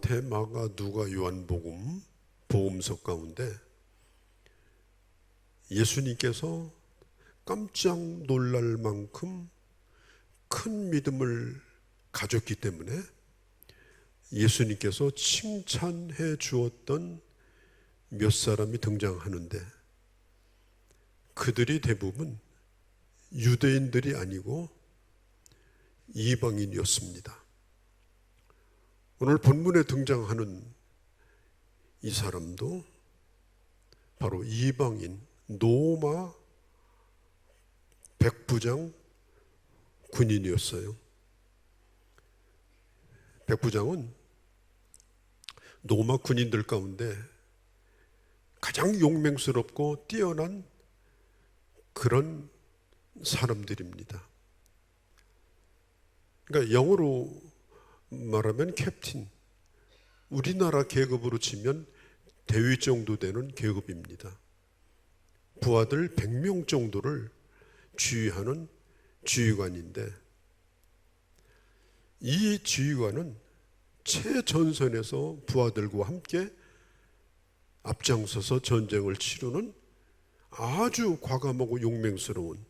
마태, 마가, 누가, 요한복음 복음서 가운데 예수님께서 깜짝 놀랄 만큼 큰 믿음을 가졌기 때문에 예수님께서 칭찬해 주었던 몇 사람이 등장하는데 그들이 대부분 유대인들이 아니고 이방인이었습니다. 오늘 본문에 등장하는 이 사람도 바로 이방인 노마 백부장 군인이었어요. 백부장은 노마 군인들 가운데 가장 용맹스럽고 뛰어난 그런 사람들입니다. 그러니까 영어로 말하면 캡틴, 우리나라 계급으로 치면 대위 정도 되는 계급입니다. 부하들 100명 정도를 지휘하는 지휘관인데 이 지휘관은 최전선에서 부하들과 함께 앞장서서 전쟁을 치르는 아주 과감하고 용맹스러운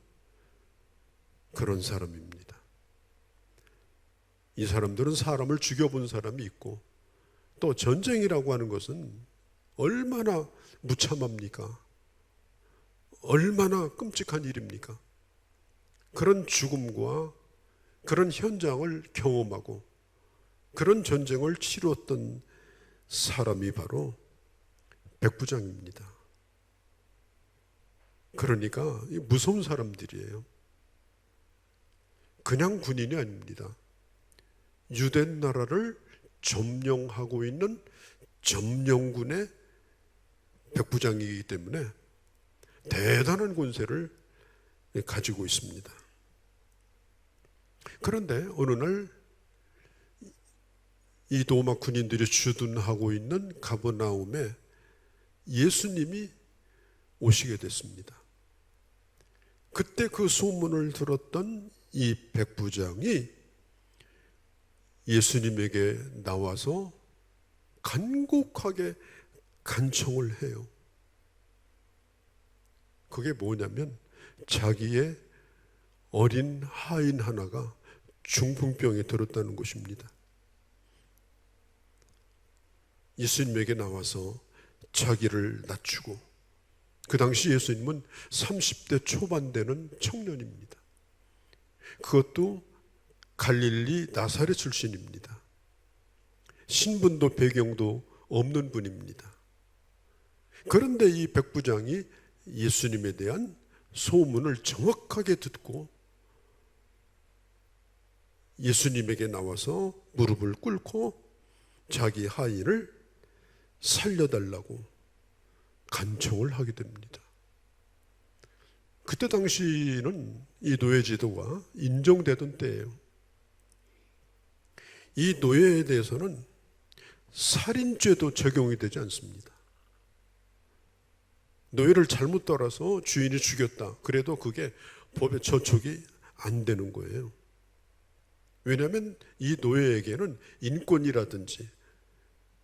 그런 사람입니다. 이 사람들은 사람을 죽여본 사람이 있고 또 전쟁이라고 하는 것은 얼마나 무참합니까? 얼마나 끔찍한 일입니까? 그런 죽음과 그런 현장을 경험하고 그런 전쟁을 치루었던 사람이 바로 백부장입니다. 그러니까 무서운 사람들이에요. 그냥 군인이 아닙니다. 유대 나라를 점령하고 있는 점령군의 백부장이기 때문에 대단한 권세를 가지고 있습니다. 그런데 어느 날 이 로마 군인들이 주둔하고 있는 가버나움에 예수님이 오시게 됐습니다. 그때 그 소문을 들었던 이 백부장이 예수님에게 나와서 간곡하게 간청을 해요. 그게 뭐냐면 자기의 어린 하인 하나가 중풍병에 들었다는 것입니다. 예수님에게 나와서 자기를 낮추고, 그 당시 예수님은 30대 초반 되는 청년입니다. 그것도 갈릴리 나사렛 출신입니다. 신분도 배경도 없는 분입니다. 그런데 이 백부장이 예수님에 대한 소문을 정확하게 듣고 예수님에게 나와서 무릎을 꿇고 자기 하인을 살려달라고 간청을 하게 됩니다. 그때 당시는 이 노예제도가 인정되던 때예요. 이 노예에 대해서는 살인죄도 적용이 되지 않습니다. 노예를 잘못 따라서 주인이 죽였다. 그래도 그게 법에 저촉이 안 되는 거예요. 왜냐하면 이 노예에게는 인권이라든지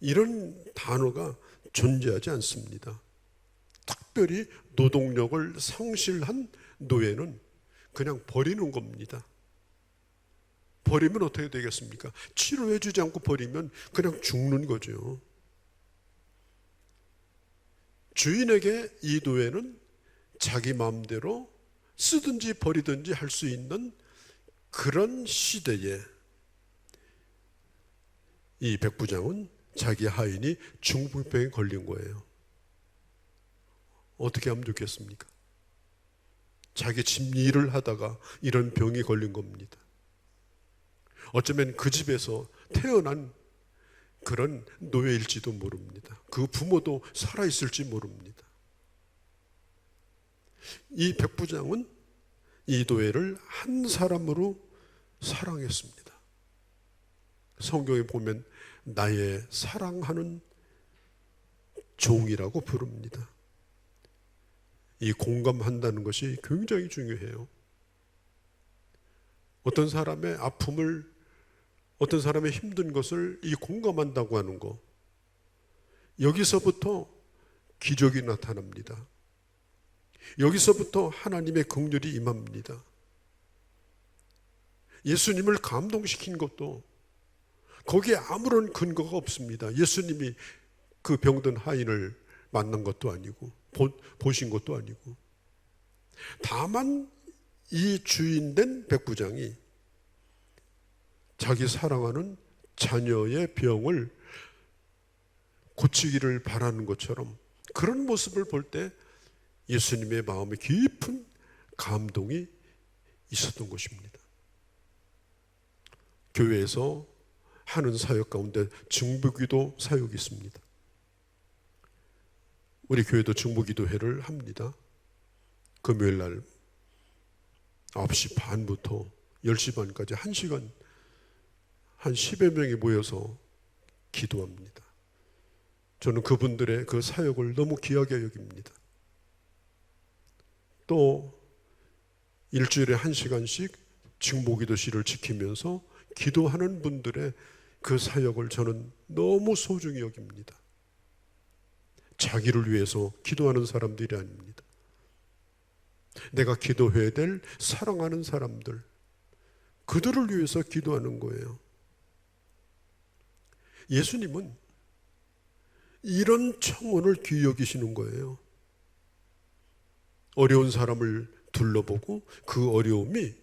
이런 단어가 존재하지 않습니다. 특별히 노동력을 상실한 노예는 그냥 버리는 겁니다. 버리면 어떻게 되겠습니까? 치료해주지 않고 버리면 그냥 죽는 거죠. 주인에게 이 노예는 자기 마음대로 쓰든지 버리든지 할 수 있는 그런 시대에 이 백부장은 자기 하인이 중풍병에 걸린 거예요. 어떻게 하면 좋겠습니까? 자기 집 일을 하다가 이런 병이 걸린 겁니다. 어쩌면 그 집에서 태어난 그런 노예일지도 모릅니다. 그 부모도 살아있을지 모릅니다. 이 백부장은 이 노예를 한 사람으로 사랑했습니다. 성경에 보면 나의 사랑하는 종이라고 부릅니다. 이 공감한다는 것이 굉장히 중요해요. 어떤 사람의 아픔을 어떤 사람의 힘든 것을 이 공감한다고 하는 거, 여기서부터 기적이 나타납니다. 여기서부터 하나님의 긍휼이 임합니다. 예수님을 감동시킨 것도 거기에 아무런 근거가 없습니다. 예수님이 그 병든 하인을 만난 것도 아니고 보신 것도 아니고, 다만 이 주인된 백부장이 자기 사랑하는 자녀의 병을 고치기를 바라는 것처럼 그런 모습을 볼 때 예수님의 마음에 깊은 감동이 있었던 것입니다. 교회에서 하는 사역 가운데 중보기도 사역이 있습니다. 우리 교회도 중보기도회를 합니다. 금요일 날 9시 반부터 10시 반까지 1시간 한 10여 명이 모여서 기도합니다. 저는 그분들의 그 사역을 너무 귀하게 여깁니다. 또 일주일에 1시간씩 중보기도실을 지키면서 기도하는 분들의 그 사역을 저는 너무 소중히 여깁니다. 자기를 위해서 기도하는 사람들이 아닙니다. 내가 기도해야 될 사랑하는 사람들, 그들을 위해서 기도하는 거예요. 예수님은 이런 청혼을 귀히 여기시는 거예요. 어려운 사람을 둘러보고 그 어려움이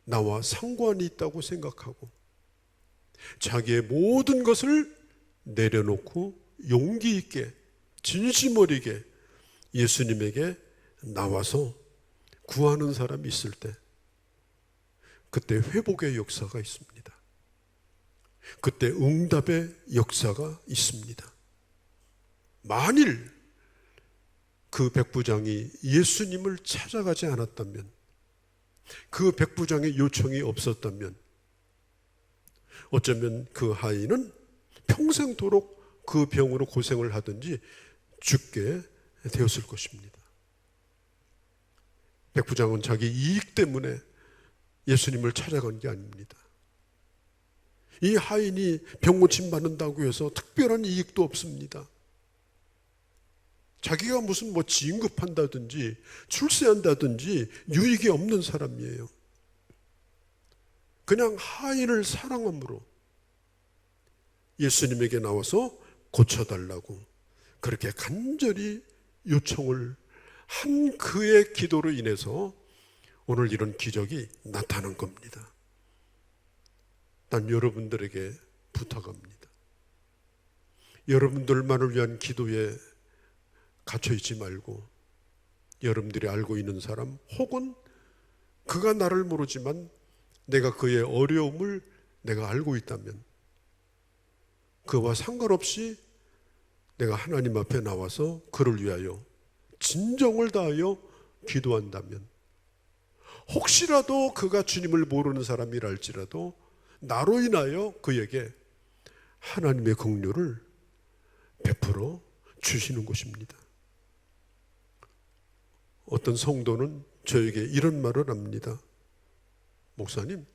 나와 상관이 있다고 생각하고 자기의 모든 것을 내려놓고 용기 있게 진심 어리게 예수님에게 나와서 구하는 사람이 있을 때 그때 회복의 역사가 있습니다. 그때 응답의 역사가 있습니다. 만일 그 백부장이 예수님을 찾아가지 않았다면, 그 백부장의 요청이 없었다면 어쩌면 그 하인은 평생도록 그 병으로 고생을 하든지 죽게 되었을 것입니다. 백부장은 자기 이익 때문에 예수님을 찾아간 게 아닙니다. 이 하인이 병고침 받는다고 해서 특별한 이익도 없습니다. 자기가 무슨 진급한다든지 출세한다든지 유익이 없는 사람이에요. 그냥 하인을 사랑함으로 예수님에게 나와서 고쳐달라고 그렇게 간절히 요청을 한 그의 기도로 인해서 오늘 이런 기적이 나타난 겁니다. 난 여러분들에게 부탁합니다. 여러분들만을 위한 기도에 갇혀있지 말고 여러분들이 알고 있는 사람 혹은 그가 나를 모르지만 내가 그의 어려움을 내가 알고 있다면 그와 상관없이 내가 하나님 앞에 나와서 그를 위하여 진정을 다하여 기도한다면, 혹시라도 그가 주님을 모르는 사람이라 할지라도 나로 인하여 그에게 하나님의 긍휼을 베풀어 주시는 것입니다. 어떤 성도는 저에게 이런 말을 합니다. 목사님,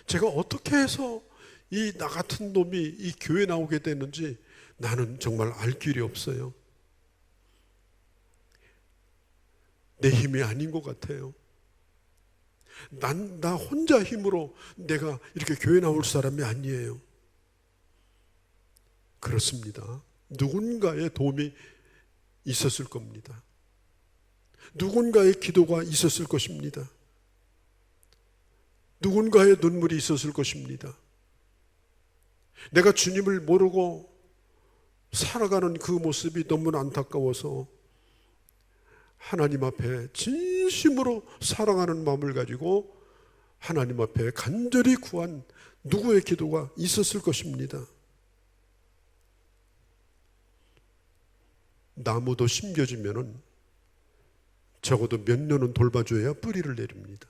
제가 어떻게 해서 이 나 같은 놈이 이 교회 나오게 되는지 나는 정말 알 길이 없어요. 내 힘이 아닌 것 같아요. 나 혼자 힘으로 내가 이렇게 교회 나올 사람이 아니에요. 그렇습니다. 누군가의 도움이 있었을 겁니다. 누군가의 기도가 있었을 것입니다. 누군가의 눈물이 있었을 것입니다. 내가 주님을 모르고 살아가는 그 모습이 너무나 안타까워서 하나님 앞에 진심으로 사랑하는 마음을 가지고 하나님 앞에 간절히 구한 누구의 기도가 있었을 것입니다. 나무도 심겨지면은 적어도 몇 년은 돌봐줘야 뿌리를 내립니다.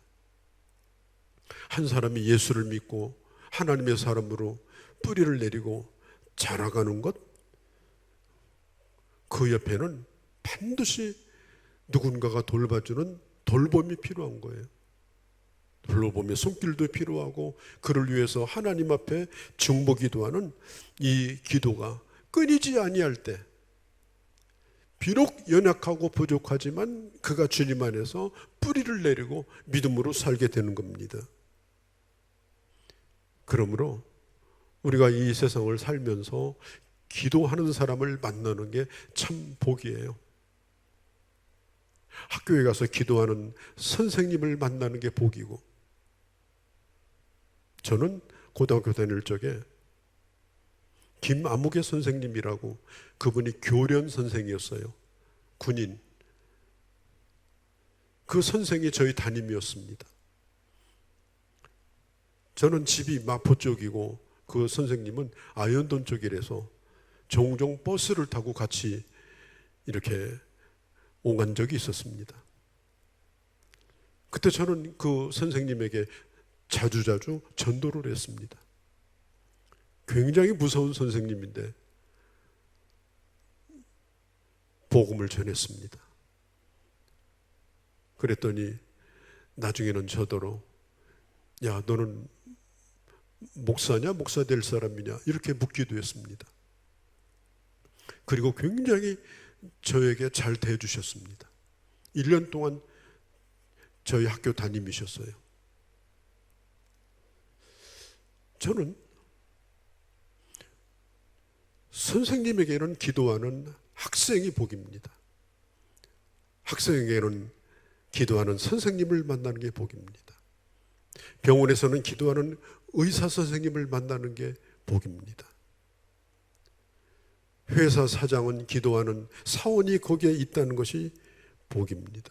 한 사람이 예수를 믿고 하나님의 사람으로 뿌리를 내리고 자라가는 것, 그 옆에는 반드시 누군가가 돌봐주는 돌봄이 필요한 거예요. 불러보며 손길도 필요하고 그를 위해서 하나님 앞에 중보기도하는 이 기도가 끊이지 아니할 때 비록 연약하고 부족하지만 그가 주님 안에서 뿌리를 내리고 믿음으로 살게 되는 겁니다. 그러므로 우리가 이 세상을 살면서 기도하는 사람을 만나는 게 참 복이에요. 학교에 가서 기도하는 선생님을 만나는 게 복이고, 저는 고등학교 다닐 적에 김아무개 선생님이라고, 그분이 교련 선생이었어요. 군인. 그 선생이 저희 담임이었습니다. 저는 집이 마포 쪽이고 그 선생님은 아현동 쪽이라서 종종 버스를 타고 같이 이렇게 오간 적이 있었습니다. 그때 저는 그 선생님에게 자주자주 전도를 했습니다. 굉장히 무서운 선생님인데 복음을 전했습니다. 그랬더니 나중에는 저더러 야, 너는 목사냐? 목사 될 사람이냐? 이렇게 묻기도 했습니다. 그리고 굉장히 저에게 잘 대해주셨습니다. 1년 동안 저희 학교 담임이셨어요. 저는 선생님에게는 기도하는 학생이 복입니다. 학생에게는 기도하는 선생님을 만나는 게 복입니다. 병원에서는 기도하는 의사 선생님을 만나는 게 복입니다. 회사 사장은 기도하는 사원이 거기에 있다는 것이 복입니다.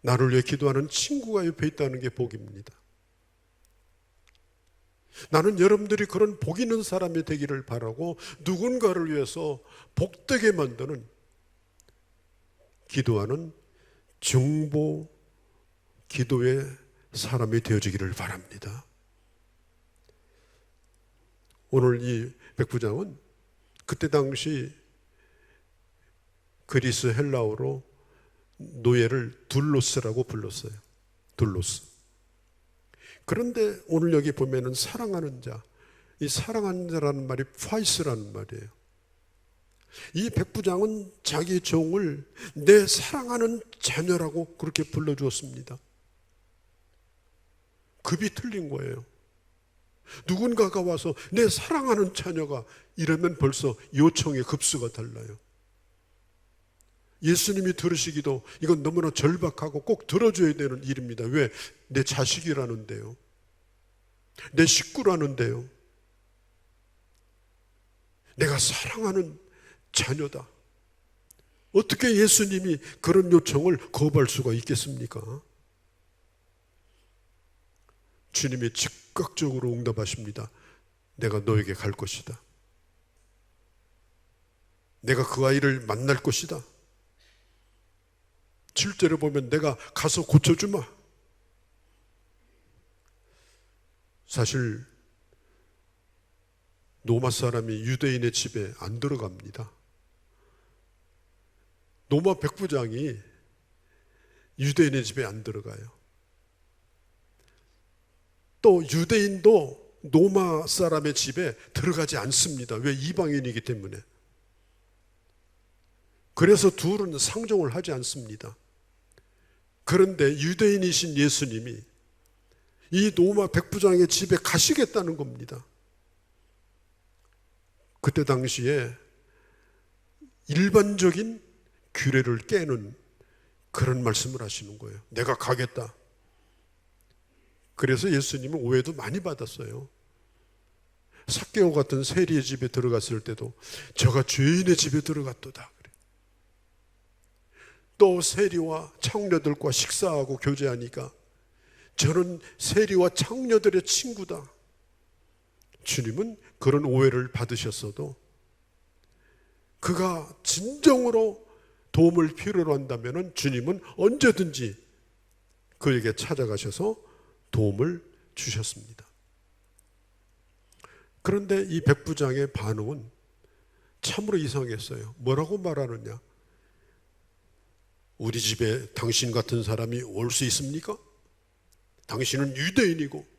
나를 위해 기도하는 친구가 옆에 있다는 게 복입니다. 나는 여러분들이 그런 복 있는 사람이 되기를 바라고 누군가를 위해서 복되게 만드는 기도하는 중보 기도의 사람이 되어지기를 바랍니다. 오늘 이 백부장은 그때 당시 그리스 헬라어로 노예를 둘로스라고 불렀어요. 둘로스. 그런데 오늘 여기 보면은 사랑하는 자, 이 사랑하는 자라는 말이 파이스라는 말이에요. 이 백부장은 자기 종을 내 사랑하는 자녀라고 그렇게 불러주었습니다. 급이 틀린 거예요. 누군가가 와서 내 사랑하는 자녀가 이러면 벌써 요청의 급수가 달라요. 예수님이 들으시기도 이건 너무나 절박하고 꼭 들어줘야 되는 일입니다. 왜? 내 자식이라는데요. 내 식구라는데요. 내가 사랑하는 자녀다. 어떻게 예수님이 그런 요청을 거부할 수가 있겠습니까? 주님이 즉각적으로 응답하십니다. 내가 너에게 갈 것이다. 내가 그 아이를 만날 것이다. 7절에 보면 내가 가서 고쳐주마. 사실 노마 사람이 유대인의 집에 안 들어갑니다. 노마 백부장이 유대인의 집에 안 들어가요. 또 유대인도 노마 사람의 집에 들어가지 않습니다. 왜? 이방인이기 때문에. 그래서 둘은 상종을 하지 않습니다. 그런데 유대인이신 예수님이 이 노마 백부장의 집에 가시겠다는 겁니다. 그때 당시에 일반적인 규례를 깨는 그런 말씀을 하시는 거예요. 내가 가겠다. 그래서 예수님은 오해도 많이 받았어요. 삭개오 같은 세리의 집에 들어갔을 때도 저가 죄인의 집에 들어갔도다. 또 세리와 창녀들과 식사하고 교제하니까 저는 세리와 창녀들의 친구다. 주님은 그런 오해를 받으셨어도 그가 진정으로 도움을 필요로 한다면 주님은 언제든지 그에게 찾아가셔서 도움을 주셨습니다. 그런데 이 백부장의 반응은 참으로 이상했어요. 뭐라고 말하느냐? 우리 집에 당신 같은 사람이 올 수 있습니까? 당신은 유대인이고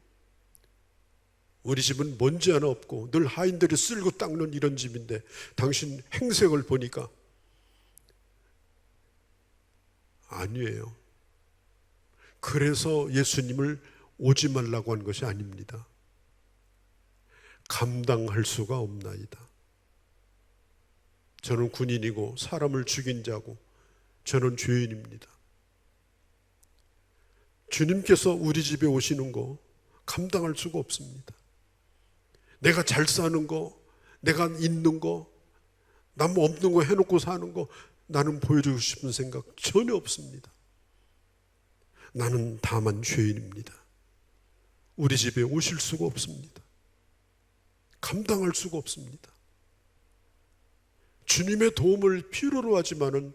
우리 집은 먼지 하나 없고 늘 하인들이 쓸고 닦는 이런 집인데 당신 행색을 보니까 아니에요. 그래서 예수님을 오지 말라고 한 것이 아닙니다. 감당할 수가 없나이다. 저는 군인이고 사람을 죽인 자고 저는 죄인입니다. 주님께서 우리 집에 오시는 거 감당할 수가 없습니다. 내가 잘 사는 거, 내가 있는 거, 남 없는 거 해놓고 사는 거 나는 보여주고 싶은 생각 전혀 없습니다. 나는 다만 죄인입니다. 우리 집에 오실 수가 없습니다. 감당할 수가 없습니다. 주님의 도움을 필요로 하지만은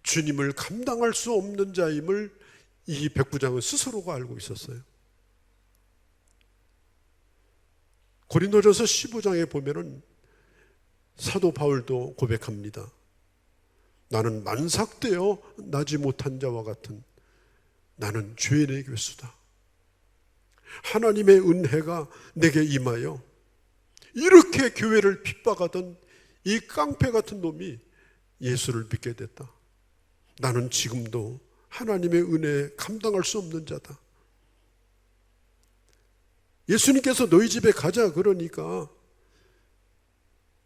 주님을 감당할 수 없는 자임을 이 백부장은 스스로가 알고 있었어요. 고린도전서 15장에 보면은 사도 바울도 고백합니다. 나는 만삭되어 나지 못한 자와 같은 나는 죄인의 괴수다. 하나님의 은혜가 내게 임하여 이렇게 교회를 핍박하던 이 깡패 같은 놈이 예수를 믿게 됐다. 나는 지금도 하나님의 은혜에 감당할 수 없는 자다. 예수님께서 너희 집에 가자 그러니까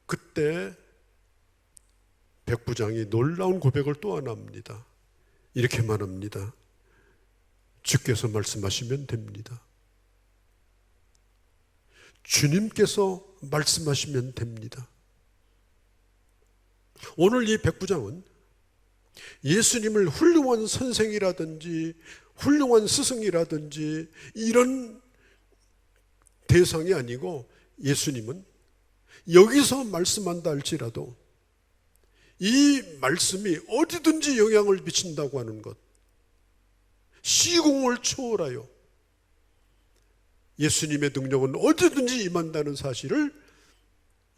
그때 백부장이 놀라운 고백을 또 하나 합니다. 이렇게 말합니다. 주께서 말씀하시면 됩니다. 주님께서 말씀하시면 됩니다. 오늘 이 백부장은 예수님을 훌륭한 선생이라든지 훌륭한 스승이라든지 이런 대상이 아니고 예수님은 여기서 말씀한다 할지라도 이 말씀이 어디든지 영향을 미친다고 하는 것, 시공을 초월하여 예수님의 능력은 어디든지 임한다는 사실을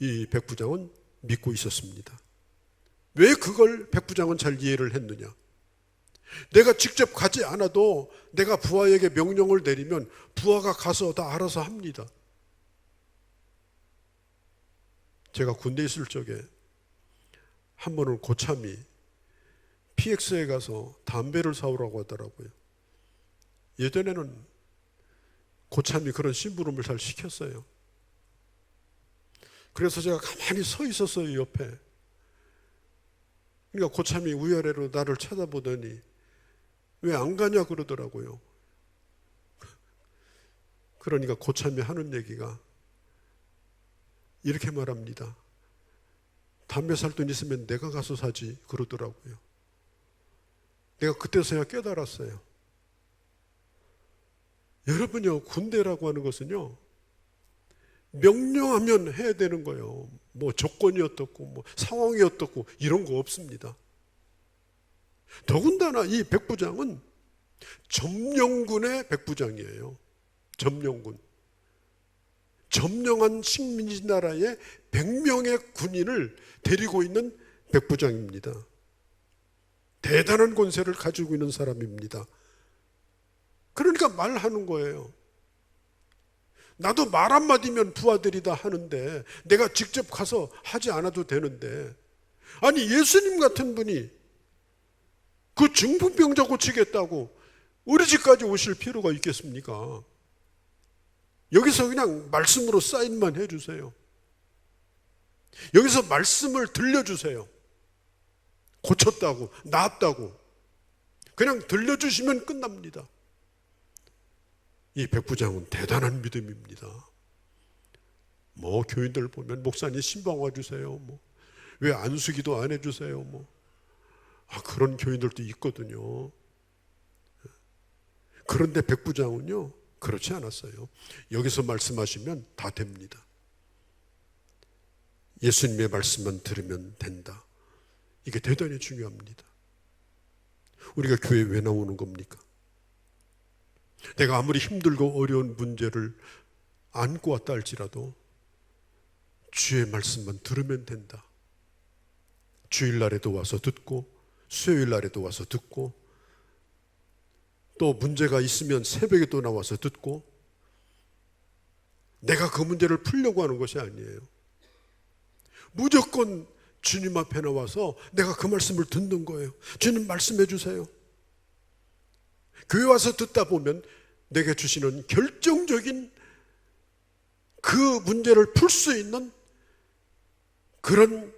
이 백부장은 믿고 있었습니다. 왜 그걸 백부장은 잘 이해를 했느냐? 내가 직접 가지 않아도 내가 부하에게 명령을 내리면 부하가 가서 다 알아서 합니다. 제가 군대에 있을 적에 한 번은 고참이 PX에 가서 담배를 사오라고 하더라고요. 예전에는 고참이 그런 심부름을 잘 시켰어요. 그래서 제가 가만히 서 있었어요, 옆에. 그러니까 고참이 위아래로 나를 쳐다보더니 왜 안 가냐 그러더라고요. 그러니까 고참이 하는 얘기가 이렇게 말합니다. 담배 살 돈 있으면 내가 가서 사지 그러더라고요. 내가 그때서야 깨달았어요. 여러분요, 군대라고 하는 것은요, 명령하면 해야 되는 거예요. 뭐 조건이 어떻고 뭐 상황이 어떻고 이런 거 없습니다. 더군다나 이 백부장은 점령군의 백부장이에요. 점령군. 점령한 식민지 나라의 100명의 군인을 데리고 있는 백부장입니다. 대단한 권세를 가지고 있는 사람입니다. 그러니까 말하는 거예요. 나도 말 한마디면 부하들이 다 하는데 내가 직접 가서 하지 않아도 되는데, 아니 예수님 같은 분이 그 중풍병자 고치겠다고 우리 집까지 오실 필요가 있겠습니까? 여기서 그냥 말씀으로 사인만 해주세요. 여기서 말씀을 들려주세요. 고쳤다고, 나았다고 그냥 들려주시면 끝납니다. 이 백부장은 대단한 믿음입니다. 뭐 교인들 보면 목사님 신방 와주세요. 뭐 왜 안수기도 안 해주세요. 뭐 그런 교인들도 있거든요. 그런데 백부장은요 그렇지 않았어요. 여기서 말씀하시면 다 됩니다. 예수님의 말씀만 들으면 된다. 이게 대단히 중요합니다. 우리가 교회에 왜 나오는 겁니까? 내가 아무리 힘들고 어려운 문제를 안고 왔다 할지라도 주의 말씀만 들으면 된다. 주일날에도 와서 듣고 수요일날에도 와서 듣고 또 문제가 있으면 새벽에 또 나와서 듣고, 내가 그 문제를 풀려고 하는 것이 아니에요. 무조건 주님 앞에 나와서 내가 그 말씀을 듣는 거예요. 주님 말씀해 주세요. 교회 와서 듣다 보면 내게 주시는 결정적인 그 문제를 풀 수 있는 그런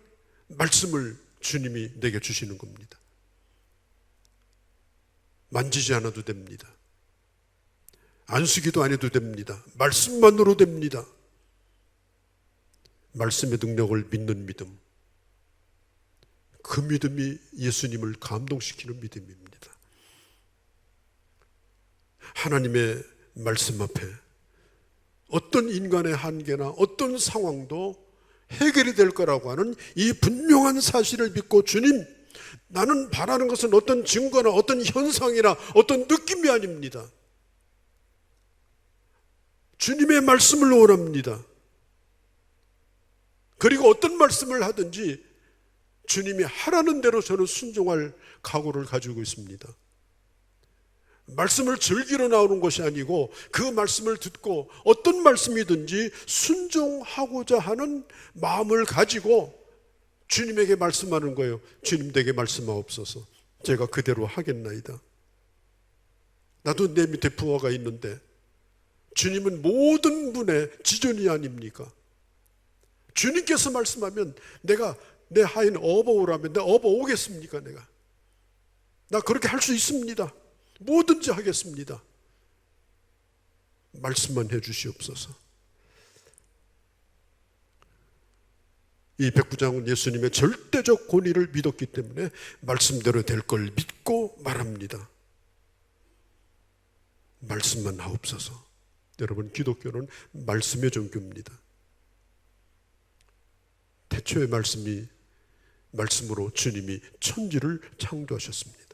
말씀을 주님이 내게 주시는 겁니다. 만지지 않아도 됩니다. 안수기도 안 해도 됩니다. 말씀만으로 됩니다. 말씀의 능력을 믿는 믿음, 그 믿음이 예수님을 감동시키는 믿음입니다. 하나님의 말씀 앞에 어떤 인간의 한계나 어떤 상황도 해결이 될 거라고 하는 이 분명한 사실을 믿고, 주님, 나는 바라는 것은 어떤 증거나 어떤 현상이나 어떤 느낌이 아닙니다. 주님의 말씀을 원합니다. 그리고 어떤 말씀을 하든지 주님이 하라는 대로 저는 순종할 각오를 가지고 있습니다. 말씀을 즐기러 나오는 것이 아니고 그 말씀을 듣고 어떤 말씀이든지 순종하고자 하는 마음을 가지고 주님에게 말씀하는 거예요. 주님, 내게 말씀하옵소서. 제가 그대로 하겠나이다. 나도 내 밑에 부하가 있는데 주님은 모든 분의 지존이 아닙니까? 주님께서 말씀하면 내가 내 하인 업어오라면 내가 업어오겠습니까? 나 그렇게 할 수 있습니다. 뭐든지 하겠습니다. 말씀만 해 주시옵소서. 이 백부장은 예수님의 절대적 권위를 믿었기 때문에 말씀대로 될 걸 믿고 말합니다. 말씀만 하옵소서. 여러분, 기독교는 말씀의 종교입니다. 태초의 말씀으로 주님이 천지를 창조하셨습니다.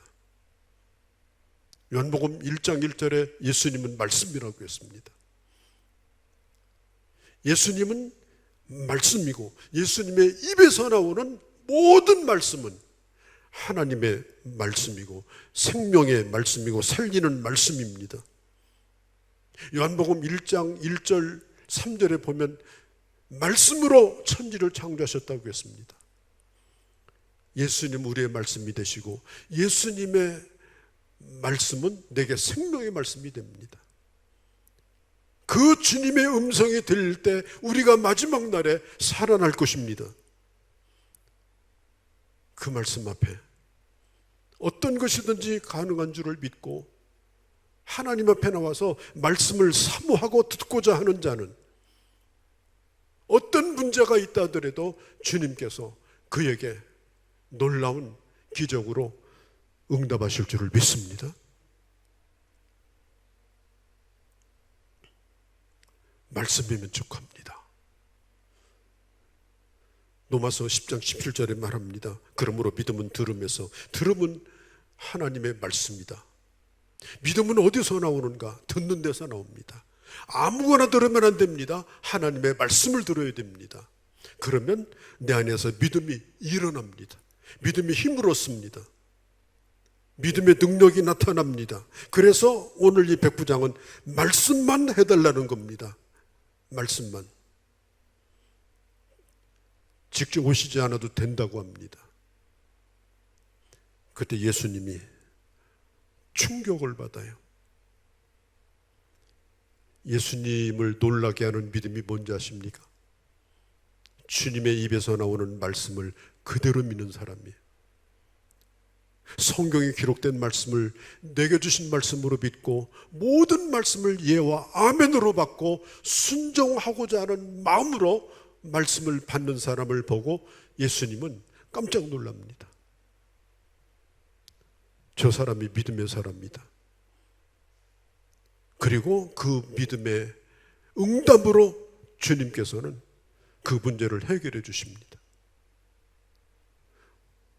요한복음 1장 1절에 예수님은 말씀이라고 했습니다. 예수님은 말씀이고 예수님의 입에서 나오는 모든 말씀은 하나님의 말씀이고 생명의 말씀이고 살리는 말씀입니다. 요한복음 1장 1절 3절에 보면 말씀으로 천지를 창조하셨다고 했습니다. 예수님 우리의 말씀이 되시고 예수님의 말씀은 내게 생명의 말씀이 됩니다. 그 주님의 음성이 들릴 때 우리가 마지막 날에 살아날 것입니다. 그 말씀 앞에 어떤 것이든지 가능한 줄을 믿고 하나님 앞에 나와서 말씀을 사모하고 듣고자 하는 자는 어떤 문제가 있다 하더라도 주님께서 그에게 놀라운 기적으로 응답하실 줄을 믿습니다. 말씀이면 족합니다. 로마서 10장 17절에 말합니다. 그러므로 믿음은 들음에서, 들음은 하나님의 말씀이다. 믿음은 어디서 나오는가? 듣는 데서 나옵니다. 아무거나 들으면 안 됩니다. 하나님의 말씀을 들어야 됩니다. 그러면 내 안에서 믿음이 일어납니다. 믿음이 힘을 얻습니다. 믿음의 능력이 나타납니다. 그래서 오늘 이 백부장은 말씀만 해달라는 겁니다. 말씀만. 직접 오시지 않아도 된다고 합니다. 그때 예수님이 충격을 받아요. 예수님을 놀라게 하는 믿음이 뭔지 아십니까? 주님의 입에서 나오는 말씀을 그대로 믿는 사람이에요. 성경에 기록된 말씀을 내게 주신 말씀으로 믿고 모든 말씀을 예와 아멘으로 받고 순종하고자 하는 마음으로 말씀을 받는 사람을 보고 예수님은 깜짝 놀랍니다. 저 사람이 믿음의 사람이다. 그리고 그 믿음의 응답으로 주님께서는 그 문제를 해결해 주십니다.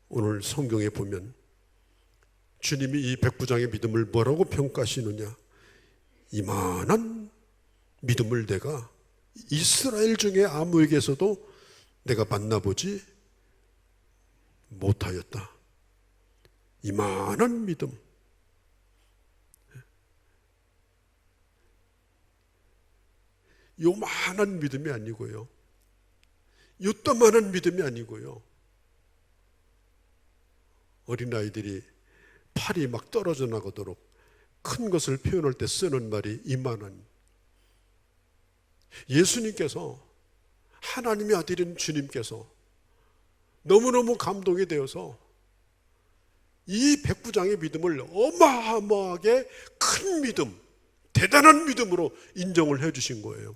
오늘 성경에 보면 주님이 이 백부장의 믿음을 뭐라고 평가하시느냐? 이만한 믿음을 내가 이스라엘 중에 아무에게서도 내가 만나보지 못하였다. 이만한 믿음. 요만한 믿음이 아니고요, 요따만한 믿음이 아니고요, 어린아이들이 팔이 막 떨어져 나가도록 큰 것을 표현할 때 쓰는 말이 이만한. 예수님께서, 하나님의 아들인 주님께서 너무너무 감동이 되어서 이 백부장의 믿음을 어마어마하게 큰 믿음, 대단한 믿음으로 인정을 해 주신 거예요.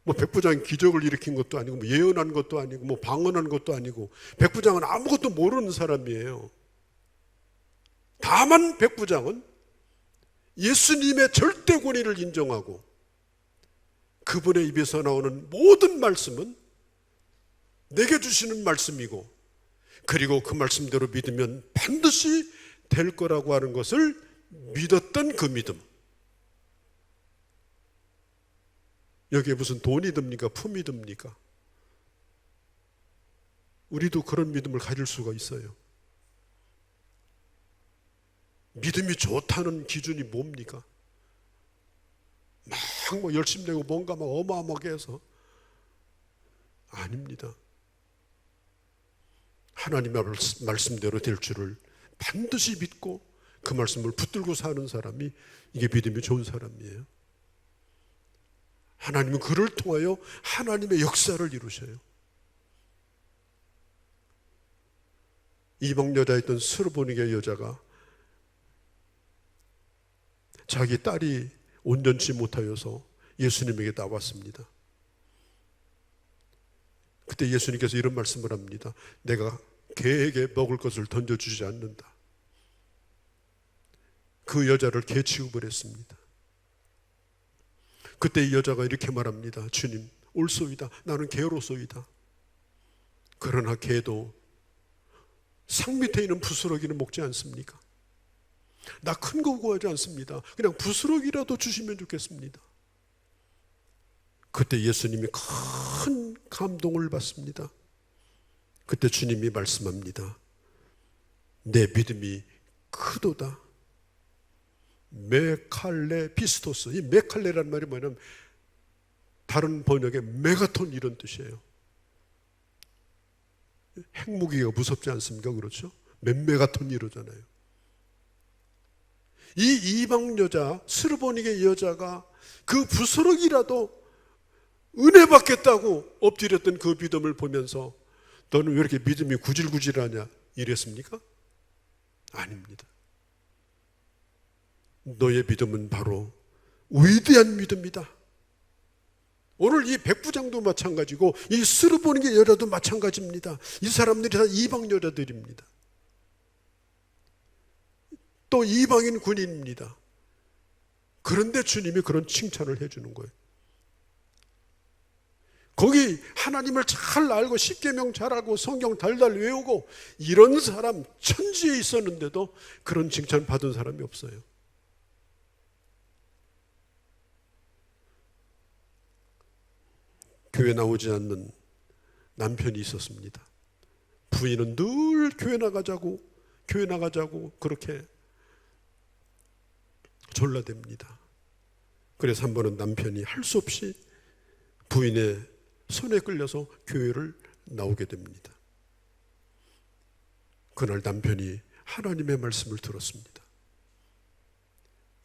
뭐 백부장이 기적을 일으킨 것도 아니고, 뭐 예언한 것도 아니고, 뭐 방언한 것도 아니고, 백부장은 아무것도 모르는 사람이에요. 다만 백부장은 예수님의 절대 권위를 인정하고 그분의 입에서 나오는 모든 말씀은 내게 주시는 말씀이고, 그리고 그 말씀대로 믿으면 반드시 될 거라고 하는 것을 믿었던 그 믿음. 여기에 무슨 돈이 듭니까? 품이 듭니까? 우리도 그런 믿음을 가질 수가 있어요. 믿음이 좋다는 기준이 뭡니까? 막 뭐 열심히 내고 뭔가 막 어마어마하게 해서. 아닙니다. 하나님의 말씀대로 될 줄을 반드시 믿고 그 말씀을 붙들고 사는 사람이, 이게 믿음이 좋은 사람이에요. 하나님은 그를 통하여 하나님의 역사를 이루셔요. 이방 여자였던 스르보니게 여자가 자기 딸이 온전치 못하여서 예수님에게 나왔습니다. 그때 예수님께서 이런 말씀을 합니다. 내가 개에게 먹을 것을 던져주지 않는다. 그 여자를 개 취급을 했습니다. 그때 이 여자가 이렇게 말합니다. 주님, 옳소이다. 나는 개로소이다. 그러나 개도 상 밑에 있는 부스러기는 먹지 않습니까? 나 큰 거 구하지 않습니다. 그냥 부스러기라도 주시면 좋겠습니다. 그때 예수님이 큰 감동을 받습니다. 그때 주님이 말씀합니다. 내 믿음이 크도다. 메칼레 피스토스. 이 메칼레라는 말이 뭐냐면 다른 번역에 메가톤 이런 뜻이에요. 핵무기가 무섭지 않습니까? 그렇죠? 몇 메가톤 이러잖아요. 이 이방 여자, 스르보니게 여자가 그 부스러기라도 은혜 받겠다고 엎드렸던 그 믿음을 보면서 너는 왜 이렇게 믿음이 구질구질하냐 이랬습니까? 아닙니다. 너의 믿음은 바로 위대한 믿음이다. 오늘 이 백부장도 마찬가지고 이 스르보니게 여자도 마찬가지입니다. 이 사람들이 다 이방 여자들입니다. 또 이방인 군인입니다. 그런데 주님이 그런 칭찬을 해주는 거예요. 거기 하나님을 잘 알고 십계명 잘 알고 성경 달달 외우고 이런 사람 천지에 있었는데도 그런 칭찬 받은 사람이 없어요. 교회 나오지 않는 남편이 있었습니다. 부인은 늘 교회 나가자고 그렇게 졸라댑니다. 그래서 한 번은 남편이 할 수 없이 부인의 손에 끌려서 교회를 나오게 됩니다. 그날 남편이 하나님의 말씀을 들었습니다.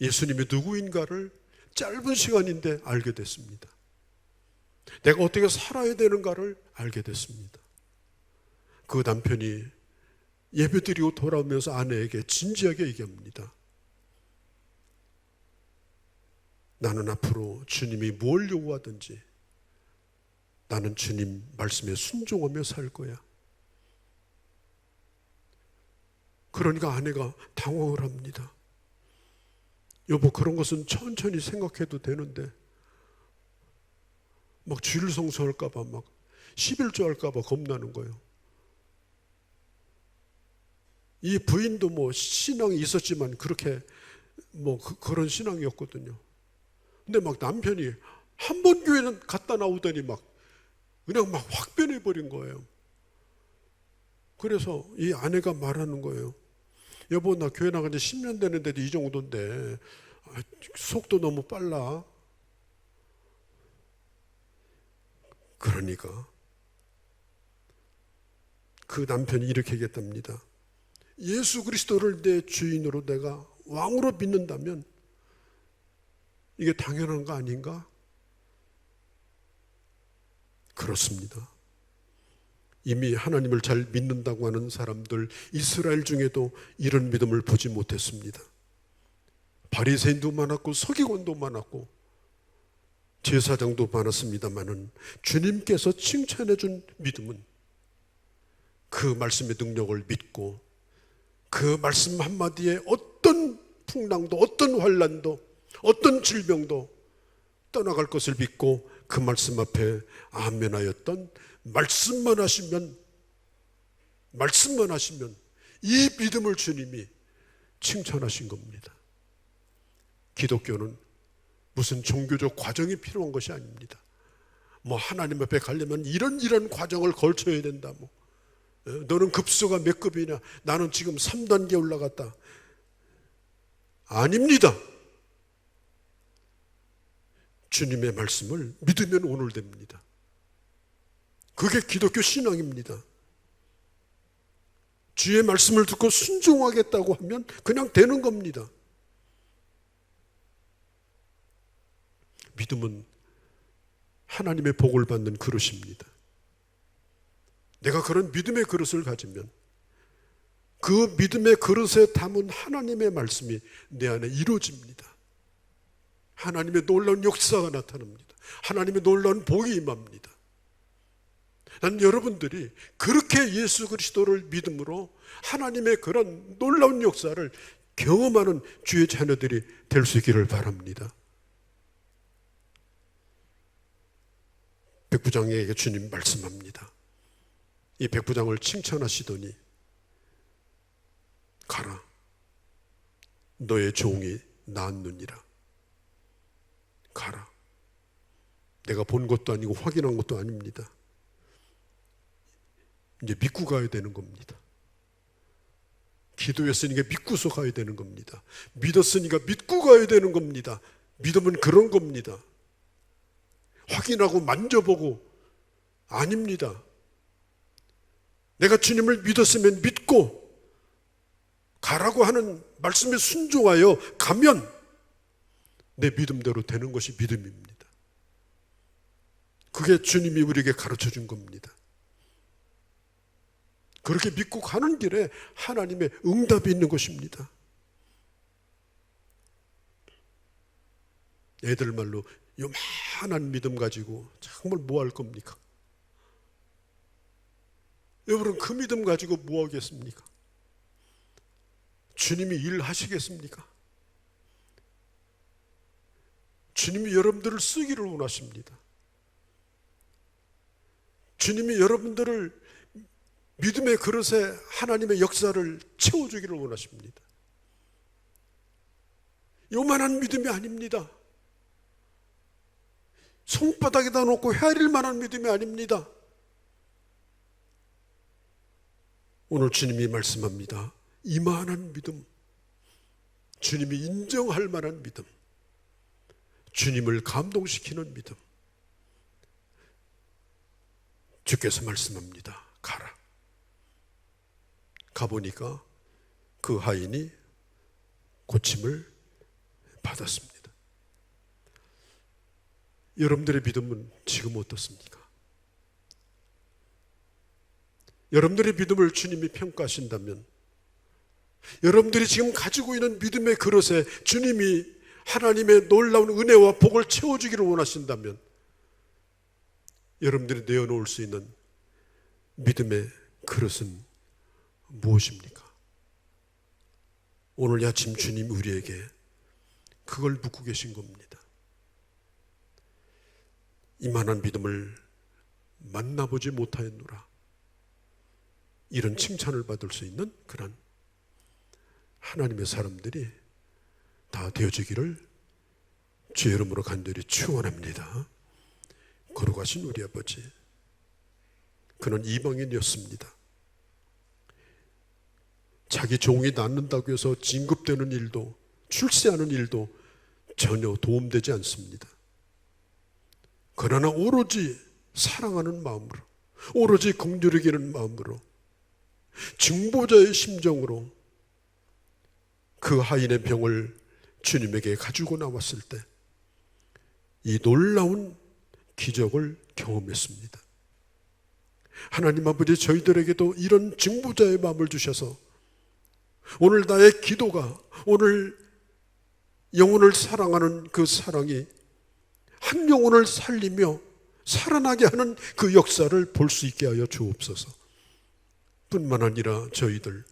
예수님이 누구인가를 짧은 시간인데 알게 됐습니다. 내가 어떻게 살아야 되는가를 알게 됐습니다. 그 남편이 예배드리고 돌아오면서 아내에게 진지하게 얘기합니다. 나는 앞으로 주님이 뭘 요구하든지 나는 주님 말씀에 순종하며 살 거야. 그러니까 아내가 당황을 합니다. 여보, 그런 것은 천천히 생각해도 되는데 막 주일 성수할까 봐, 막 11조 할까 봐 겁나는 거예요. 이 부인도 뭐 신앙이 있었지만 그렇게 뭐 그런 신앙이었거든요. 근데 막 남편이 한 번 교회는 갔다 나오더니 막 그냥 막 확 변해버린 거예요. 그래서 이 아내가 말하는 거예요. 여보, 나 교회 나간 지 10년 되는데도 이 정도인데 속도 너무 빨라. 그러니까 그 남편이 이렇게 얘기했답니다. 예수 그리스도를 내 주인으로 내가 왕으로 믿는다면 이게 당연한 거 아닌가? 그렇습니다. 이미 하나님을 잘 믿는다고 하는 사람들 이스라엘 중에도 이런 믿음을 보지 못했습니다. 바리새인도 많았고 서기관도 많았고 제사장도 많았습니다마는 주님께서 칭찬해 준 믿음은 그 말씀의 능력을 믿고 그 말씀 한마디에 어떤 풍랑도 어떤 환난도 어떤 질병도 떠나갈 것을 믿고 그 말씀 앞에 아멘하였던 말씀만 하시면 이 믿음을 주님이 칭찬하신 겁니다. 기독교는 무슨 종교적 과정이 필요한 것이 아닙니다. 하나님 앞에 가려면 이런 과정을 거쳐야 된다. 너는 급수가 몇 급이냐? 나는 지금 3단계 올라갔다. 아닙니다. 주님의 말씀을 믿으면 오늘 됩니다. 그게 기독교 신앙입니다. 주의 말씀을 듣고 순종하겠다고 하면 그냥 되는 겁니다. 믿음은 하나님의 복을 받는 그릇입니다. 내가 그런 믿음의 그릇을 가지면 그 믿음의 그릇에 담은 하나님의 말씀이 내 안에 이루어집니다. 하나님의 놀라운 역사가 나타납니다. 하나님의 놀라운 복이 임합니다. 난 여러분들이 그렇게 예수 그리스도를 믿음으로 하나님의 그런 놀라운 역사를 경험하는 주의 자녀들이 될 수 있기를 바랍니다. 백부장에게 주님 말씀합니다. 이 백부장을 칭찬하시더니 가라, 너의 종이 나았느니라. 가라. 내가 본 것도 아니고 확인한 것도 아닙니다. 이제 믿고 가야 되는 겁니다. 기도했으니까 믿고서 가야 되는 겁니다. 믿었으니까 믿고 가야 되는 겁니다. 믿음은 그런 겁니다. 확인하고 만져보고 아닙니다. 내가 주님을 믿었으면 믿고 가라고 하는 말씀에 순종하여 가면 내 믿음대로 되는 것이 믿음입니다. 그게 주님이 우리에게 가르쳐 준 겁니다. 그렇게 믿고 가는 길에 하나님의 응답이 있는 것입니다. 애들 말로 요만한 믿음 가지고 정말 뭐 할 겁니까? 여러분 그 믿음 가지고 뭐 하겠습니까? 주님이 일하시겠습니까? 주님이 여러분들을 쓰기를 원하십니다. 주님이 여러분들을 믿음의 그릇에 하나님의 역사를 채워주기를 원하십니다. 요만한 믿음이 아닙니다. 손바닥에다 놓고 헤아릴 만한 믿음이 아닙니다. 오늘 주님이 말씀합니다. 이만한 믿음, 주님이 인정할 만한 믿음, 주님을 감동시키는 믿음. 주께서 말씀합니다. 가라. 가보니까 그 하인이 고침을 받았습니다. 여러분들의 믿음은 지금 어떻습니까? 여러분들의 믿음을 주님이 평가하신다면, 여러분들이 지금 가지고 있는 믿음의 그릇에 주님이 하나님의 놀라운 은혜와 복을 채워주기를 원하신다면, 여러분들이 내어놓을 수 있는 믿음의 그릇은 무엇입니까? 오늘 아침 주님 우리에게 그걸 묻고 계신 겁니다. 이만한 믿음을 만나보지 못하였노라. 이런 칭찬을 받을 수 있는 그런 하나님의 사람들이 다 되어지기를 주의 이름으로 간절히 축원합니다. 거룩하신 우리 아버지, 그는 이방인이었습니다. 자기 종이 낳는다고 해서 진급되는 일도 출세하는 일도 전혀 도움되지 않습니다. 그러나 오로지 사랑하는 마음으로, 오로지 긍휼히 여기는 마음으로, 증보자의 심정으로 그 하인의 병을 주님에게 가지고 나왔을 때 이 놀라운 기적을 경험했습니다. 하나님 아버지, 저희들에게도 이런 증보자의 마음을 주셔서 오늘 나의 기도가, 오늘 영혼을 사랑하는 그 사랑이 한 영혼을 살리며 살아나게 하는 그 역사를 볼 수 있게 하여 주옵소서. 뿐만 아니라 저희들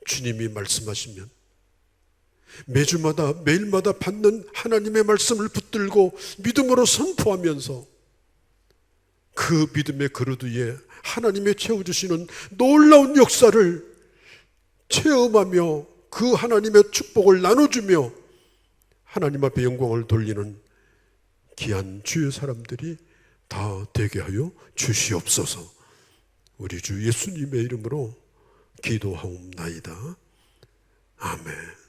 주님이 말씀하시면 매주마다 매일마다 받는 하나님의 말씀을 붙들고 믿음으로 선포하면서 그 믿음의 그릇 위에 하나님의 채워주시는 놀라운 역사를 체험하며 그 하나님의 축복을 나눠주며 하나님 앞에 영광을 돌리는 귀한 주의 사람들이 다 되게 하여 주시옵소서. 우리 주 예수님의 이름으로 기도하옵나이다. 아멘.